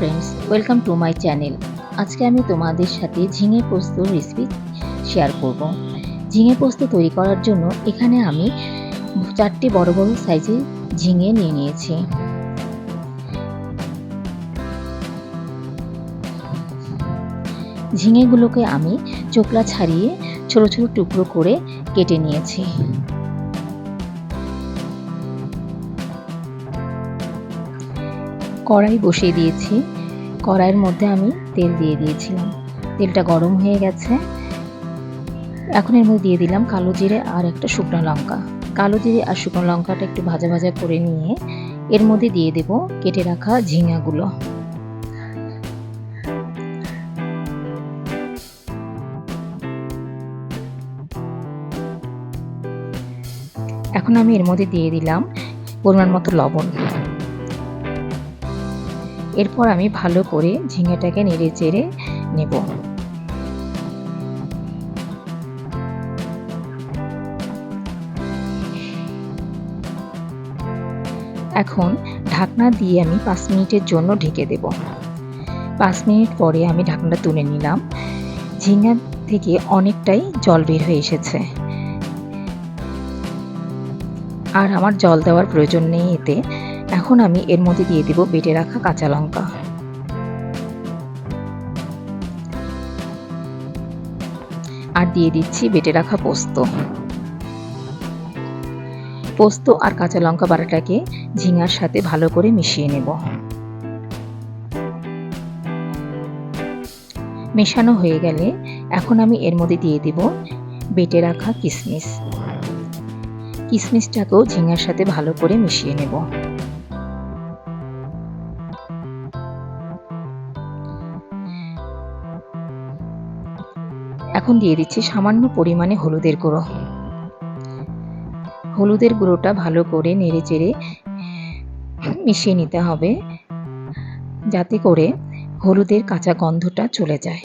Friends, welcome to my channel. আজকে আমি তোমাদের সাথে ঝিঙে পোস্ত রেসিপি শেয়ার করব। ঝিঙে পোস্ত তৈরি করার জন্য এখানে আমি 4টি বড় বড় সাইজের ঝিঙে নিয়ে নিয়েছি। ঝিঙেগুলোকে আমি চোকলা ছাড়িয়ে ছোট ছোট টুকরো করে কেটে নিয়েছি। কড়াই বসিয়ে দিয়েছি। কড়াইয়ের মধ্যে আমি তেল দিয়ে দিয়েছিলাম। তেলটা গরম হয়ে গেছে। এখন এর মধ্যে দিয়ে দিলাম কালো জিরে আর একটা শুকনো লঙ্কা। কালো জিরে আর শুকনো লঙ্কাটা একটু ভাজা ভাজা করে নিয়ে এর মধ্যে দিয়ে দেব কেটে রাখা ঝিঙাগুলো। এখন আমি এর মধ্যে দিয়ে দিলাম পরিমাণ মতো লবণ। এরপর আমি ভালো করে ঝিঙেটাকে নেড়ে চেড়ে নেব। এখন ঢাকনা দিয়ে আমি 5 মিনিটের জন্য ঢেকে দেব। 5 মিনিট পরে আমি ঢাকনাটা তুলে নিলাম। ঝিঙা থেকে অনেকটাই জল বের হয়ে এসেছে, আর আমার জল দেওয়ার প্রয়োজন নেই এতে। এখন আমি এর মধ্যে দিয়ে দেব বেটে রাখা কাঁচা লঙ্কা। আর দিয়ে দিচ্ছি বেটে রাখা পোস্ত। পোস্ত আর কাঁচা লঙ্কা বাটাটাকে ঝিঙার সাথে ভালো করে মিশিয়ে নেব। মেশানো হয়ে গেলে এখন আমি এর মধ্যে দিয়ে দেব বেটে রাখা কিশমিশ। কিশমিশটাকেও ঝিঙার সাথে ভালো করে মিশিয়ে নেব। এখন দিয়ে দিচ্ছি সামান্য পরিমাণে হলুদের গুঁড়ো। হলুদের গুঁড়োটা ভালো করে নেড়ে চেড়ে মিশিয়ে নিতে হবে, যাতে করে হলুদের কাঁচা গন্ধটা চলে যায়।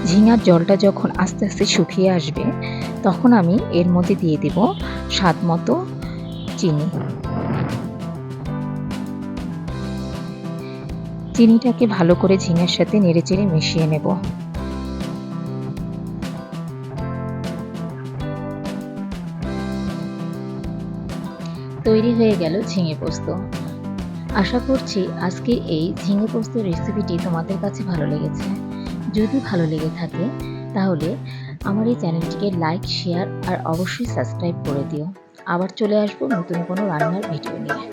ঝিঙার জলটা যখন আস্তে আস্তে শুকিয়ে আসবে, তখন আমি এর মধ্যে দিয়ে দেব স্বাদ মতো চিনি। চিনিটাকে ভালো করে ঝিঙার সাথে নেড়েচেড়ে মিশিয়ে নেব। তৈরি হয়ে গেল ঝিঙে পোস্ত। আশা করছি আজকে এই ঝিঙে পোস্ত রেসিপিটি তোমাদের কাছে ভালো লেগেছে। যদি ভালো লেগে থাকে তাহলে আমার এই চ্যানেলটিকে লাইক, শেয়ার আর অবশ্যই সাবস্ক্রাইব করে দিও। আবার চলে আসবো নতুন কোনো রান্নার ভিডিও নিয়ে।